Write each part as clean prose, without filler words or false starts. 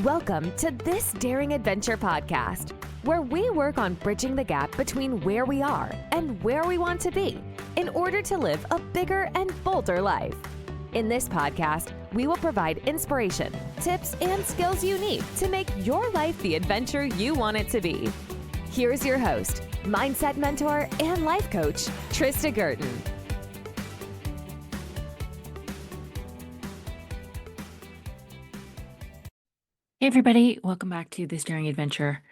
Welcome to This Daring Adventure podcast, where we work on bridging the gap between where we are and where we want to be in order to live a bigger and bolder life. In this podcast, we will provide inspiration, tips, and skills you need to make your life the adventure you want it to be. Here's your host, mindset mentor, and life coach, Trista Gurton. Hey everybody, welcome back to This Daring Adventure.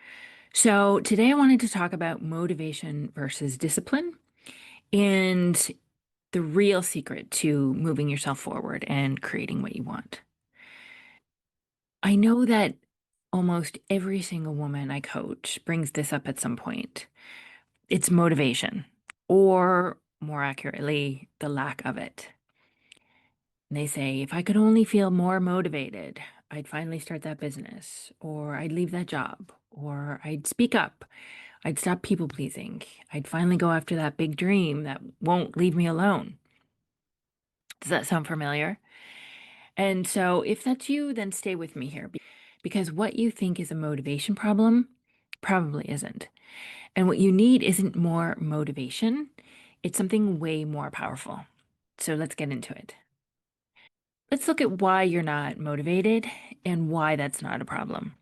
So today I wanted to talk about motivation versus discipline and the real secret to moving yourself forward and creating what you want. I know that almost every single woman I coach brings this up at some point. It's motivation, or more accurately, the lack of it. And they say, if I could only feel more motivated, I'd finally start that business, or I'd leave that job, or I'd speak up, I'd stop people pleasing, I'd finally go after that big dream that won't leave me alone. Does that sound familiar? And so if that's you, then stay with me here, because what you think is a motivation problem probably isn't. And what you need isn't more motivation, it's something way more powerful. So let's get into it. Let's look at why you're not motivated and why that's not a problem.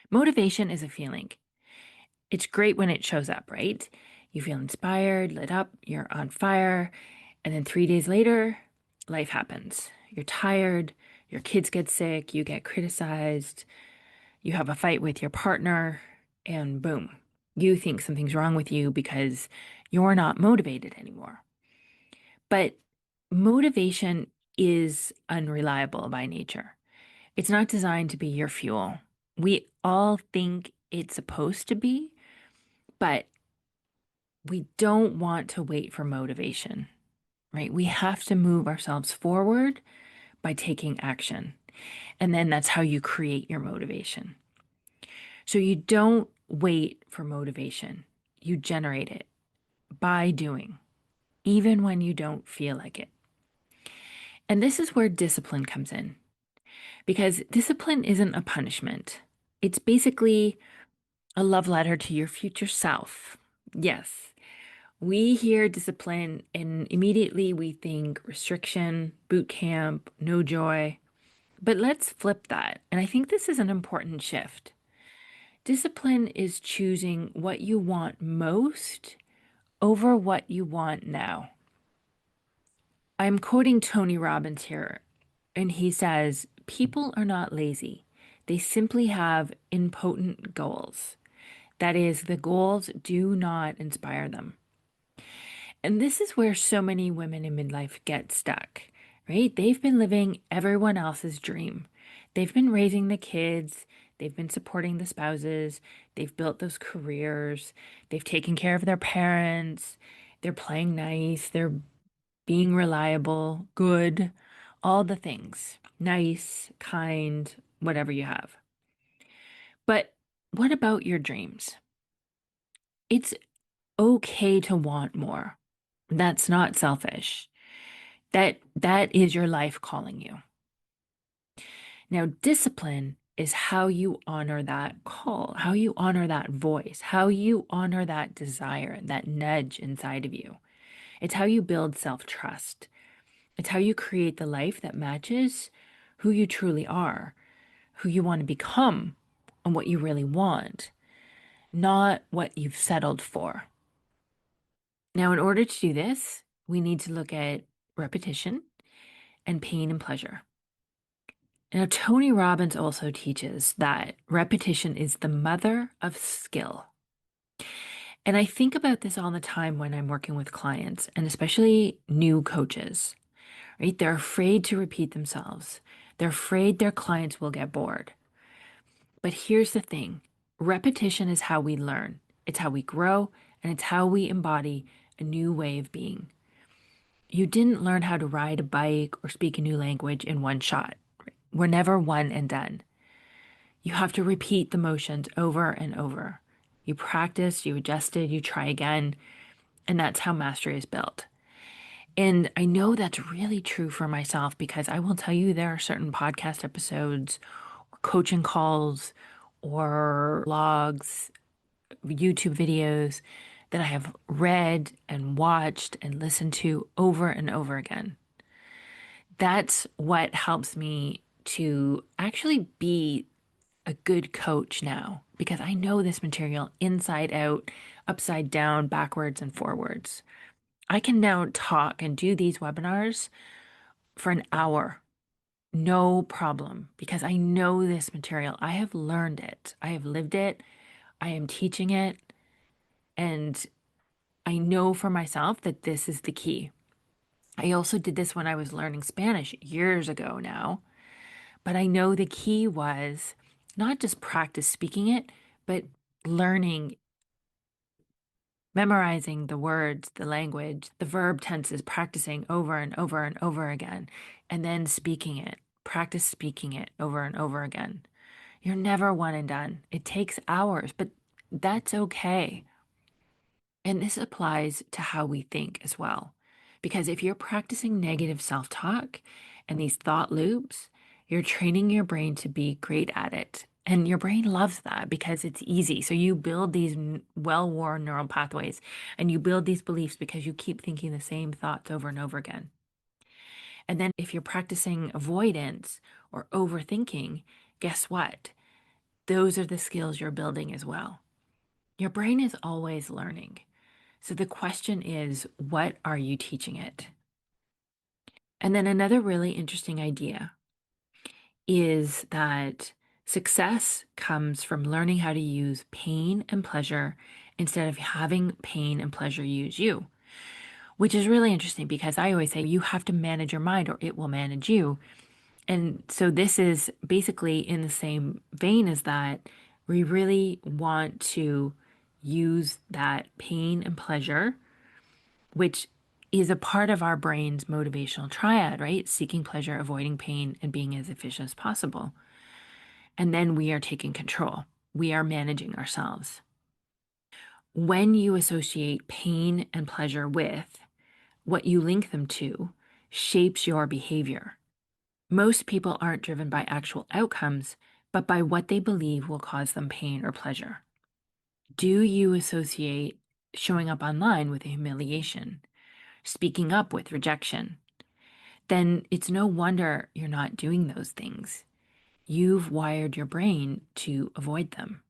Motivation is a feeling. It's great when it shows up, right? You feel inspired, lit up, you're on fire, and then 3 days later, life happens. You're tired, your kids get sick, you get criticized, you have a fight with your partner, and boom, you think something's wrong with you because you're not motivated anymore. But motivation is unreliable by nature. It's not designed to be your fuel. We all think it's supposed to be, but we don't want to wait for motivation, right? We have to move ourselves forward by taking action. And then that's how you create your motivation. So you don't wait for motivation. You generate it by doing, even when you don't feel like it. And this is where discipline comes in, because discipline isn't a punishment. It's basically a love letter to your future self. Yes, we hear discipline and immediately we think restriction, boot camp, no joy. But let's flip that. And I think this is an important shift. Discipline is choosing what you want most over what you want now. I'm quoting Tony Robbins here, and he says, people are not lazy. They simply have impotent goals. That is, the goals do not inspire them. And this is where so many women in midlife get stuck, right? They've been living everyone else's dream. They've been raising the kids, they've been supporting the spouses, they've built those careers, they've taken care of their parents, they're playing nice, they're being reliable, good, all the things, nice, kind, whatever you have. But what about your dreams? It's okay to want more. That's not selfish. That is your life calling you. Now, discipline is how you honor that call, how you honor that voice, how you honor that desire, that nudge inside of you. It's how you build self-trust. It's how you create the life that matches who you truly are, who you want to become, and what you really want, not what you've settled for. Now, in order to do this, we need to look at repetition and pain and pleasure. Now, Tony Robbins also teaches that repetition is the mother of skill. And I think about this all the time when I'm working with clients, and especially new coaches, right? They're afraid to repeat themselves. They're afraid their clients will get bored. But here's the thing. Repetition is how we learn. It's how we grow, and it's how we embody a new way of being. You didn't learn how to ride a bike or speak a new language in one shot. We're never one and done. You have to repeat the motions over and over. You practice, you adjust it, you try again, and that's how mastery is built. And I know that's really true for myself because I will tell you there are certain podcast episodes or coaching calls or blogs, YouTube videos that I have read and watched and listened to over and over again. That's what helps me to actually be a good coach now because I know this material inside out, upside down, backwards, and forwards. I can now talk and do these webinars for an hour, no problem, because I know this material. I have learned it, I have lived it, I am teaching it, and I know for myself that this is the key. I also did this when I was learning Spanish years ago now, but I know the key was not just practice speaking it, but learning, memorizing the words, the language, the verb tenses, practicing over and over and over again, and then speaking it. Practice speaking it over and over again. You're never one and done. It takes hours, but that's okay. And this applies to how we think as well. Because if you're practicing negative self talk and these thought loops, you're training your brain to be great at it. And your brain loves that because it's easy. So you build these well worn neural pathways and you build these beliefs because you keep thinking the same thoughts over and over again. And then if you're practicing avoidance or overthinking, guess what? Those are the skills you're building as well. Your brain is always learning. So the question is, what are you teaching it? And then another really interesting idea is that success comes from learning how to use pain and pleasure instead of having pain and pleasure use you, which is really interesting because I always say you have to manage your mind or it will manage you. And so this is basically in the same vein as that. We really want to use that pain and pleasure, which is a part of our brain's motivational triad, right? Seeking pleasure, avoiding pain, and being as efficient as possible. And then we are taking control. We are managing ourselves. When you associate pain and pleasure with what you link them to, shapes your behavior. Most people aren't driven by actual outcomes, but by what they believe will cause them pain or pleasure. Do you associate showing up online with humiliation, speaking up with rejection? Then it's no wonder you're not doing those things. You've wired your brain to avoid them.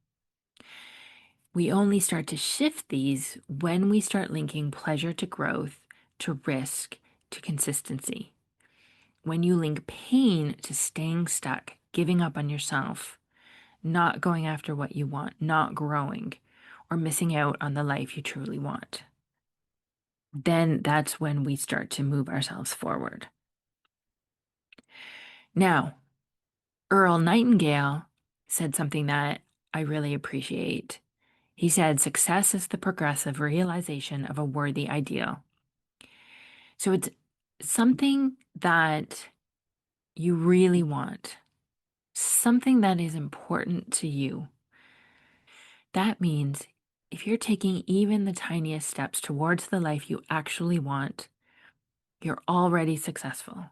We only start to shift these when we start linking pleasure to growth, to risk, to consistency. When you link pain to staying stuck, giving up on yourself, not going after what you want, not growing, or missing out on the life you truly want, then that's when we start to move ourselves forward. Now, Earl Nightingale said something that I really appreciate. He said, success is the progressive realization of a worthy ideal. So it's something that you really want, something that is important to you. That means if you're taking even the tiniest steps towards the life you actually want, you're already successful.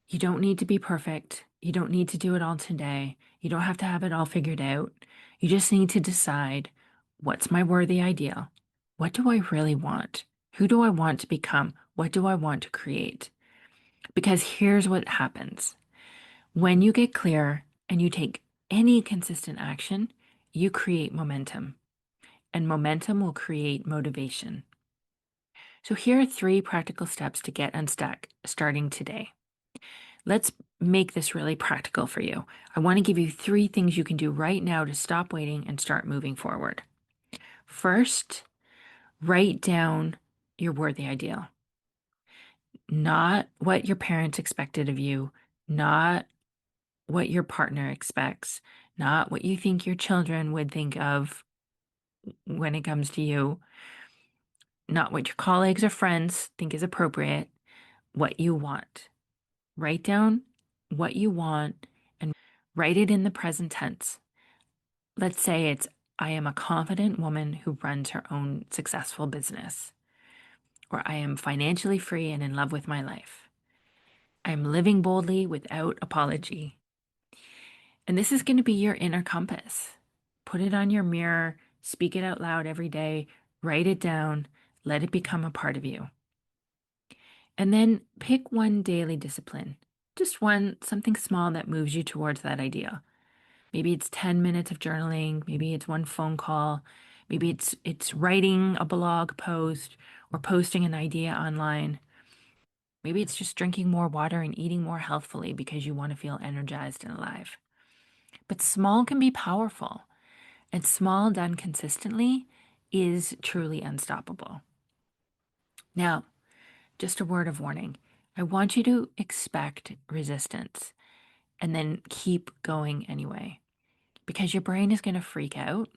You don't need to be perfect. You don't need to do it all today. You don't have to have it all figured out. You just need to decide, what's my worthy ideal? What do I really want? Who do I want to become? What do I want to create? Because here's what happens. When you get clear and you take any consistent action, you create momentum, and momentum will create motivation. So here are 3 practical steps to get unstuck starting today. Let's make this really practical for you. I want to give you 3 things you can do right now to stop waiting and start moving forward. First, write down your worthy ideal. Not what your parents expected of you, not what your partner expects, not what you think your children would think of when it comes to you, not what your colleagues or friends think is appropriate, what you want. Write down what you want and write it in the present tense. Let's say it's, I am a confident woman who runs her own successful business, or I am financially free and in love with my life. I am living boldly without apology. And this is going to be your inner compass. Put it on your mirror, speak it out loud every day, write it down, let it become a part of you. And then pick one daily discipline, just one, something small that moves you towards that idea. Maybe it's 10 minutes of journaling, maybe it's one phone call, maybe it's writing a blog post or posting an idea online. Maybe it's just drinking more water and eating more healthfully because you want to feel energized and alive. But small can be powerful, and small done consistently is truly unstoppable. Now, just a word of warning. I want you to expect resistance and then keep going anyway, because your brain is going to freak out.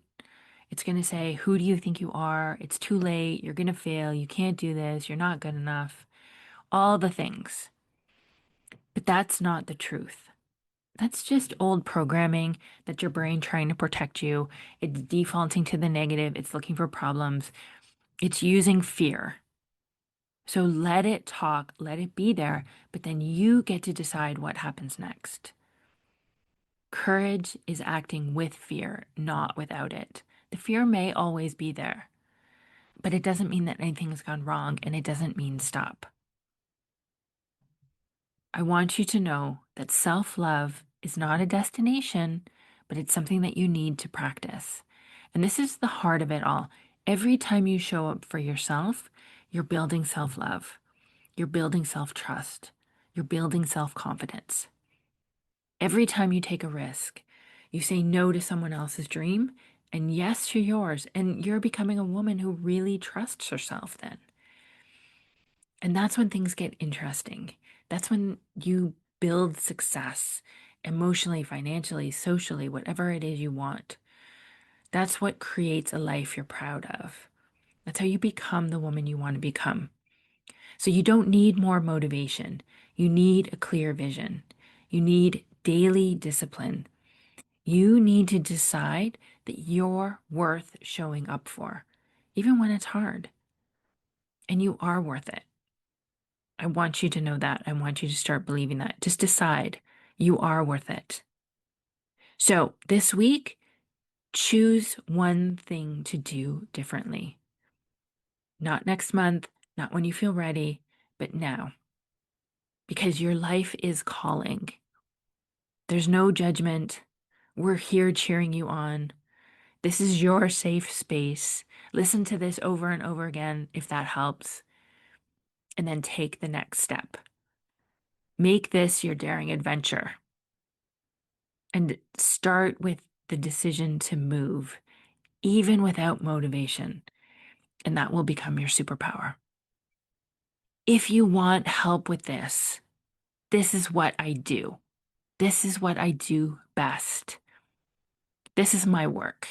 It's going to say, who do you think you are? It's too late. You're going to fail. You can't do this. You're not good enough. All the things. But that's not the truth. That's just old programming. That's your brain trying to protect you. It's defaulting to the negative. It's looking for problems. It's using fear. So let it talk, let it be there, but then you get to decide what happens next. Courage is acting with fear, not without it. The fear may always be there, but it doesn't mean that anything has gone wrong, and it doesn't mean stop. I want you to know that self-love is not a destination, but it's something that you need to practice. And this is the heart of it all. Every time you show up for yourself, you're building self-love. You're building self-trust. You're building self-confidence. Every time you take a risk, you say no to someone else's dream and yes to yours, and you're becoming a woman who really trusts herself then. And that's when things get interesting. That's when you build success emotionally, financially, socially, whatever it is you want. That's what creates a life you're proud of. That's how you become the woman you want to become. So you don't need more motivation. You need a clear vision. You need daily discipline. You need to decide that you're worth showing up for, even when it's hard. And you are worth it. I want you to know that. I want you to start believing that. Just decide you are worth it. So this week, choose one thing to do differently. Not next month, not when you feel ready, but now. Because your life is calling. There's no judgment. We're here cheering you on. This is your safe space. Listen to this over and over again if that helps. And then take the next step. Make this your daring adventure. And start with the decision to move, even without motivation. And that will become your superpower. If you want help with this, this is what I do. This is what I do best. This is my work.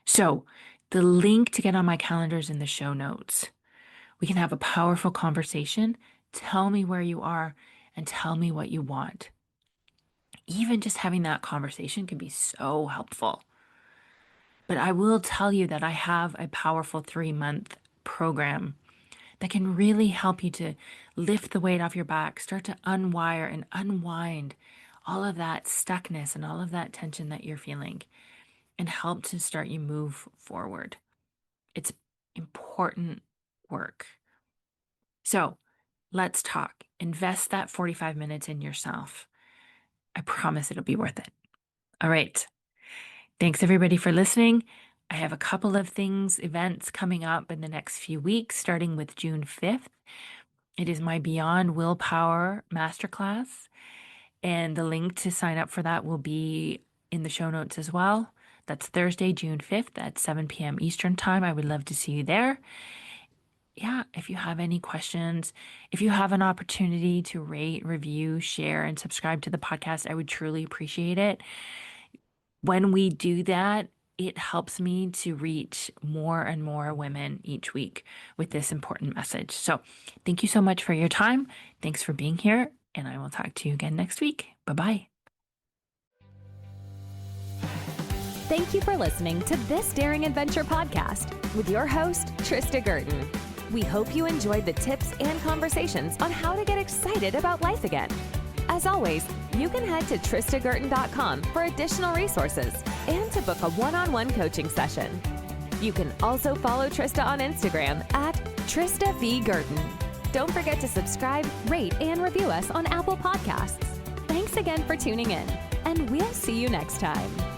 So the link to get on my calendar is in the show notes. We can have a powerful conversation. Tell me where you are and tell me what you want. Even just having that conversation can be so helpful. But I will tell you that I have a powerful 3-month program that can really help you to lift the weight off your back, start to unwire and unwind all of that stuckness and all of that tension that you're feeling, and help to start you move forward. It's important work. So let's talk. Invest that 45 minutes in yourself. I promise it'll be worth it. All right. Thanks everybody for listening. I have a couple of events coming up in the next few weeks, starting with June 5th. It is my Beyond Willpower Masterclass, and the link to sign up for that will be in the show notes as well. That's Thursday, June 5th at 7 p.m. Eastern Time. I would love to see you there. Yeah, if you have any questions, if you have an opportunity to rate, review, share, and subscribe to the podcast, I would truly appreciate it. When we do that, it helps me to reach more and more women each week with this important message. So thank you so much for your time. Thanks for being here, and I will talk to you again next week. Bye-bye. Thank you for listening to This Daring Adventure podcast with your host, Trista Gurton. We hope you enjoyed the tips and conversations on how to get excited about life again. As always, you can head to tristagurton.com for additional resources and to book a one-on-one coaching session. You can also follow Trista on Instagram at Trista V. Gurton. Don't forget to subscribe, rate, and review us on Apple Podcasts. Thanks again for tuning in, and we'll see you next time.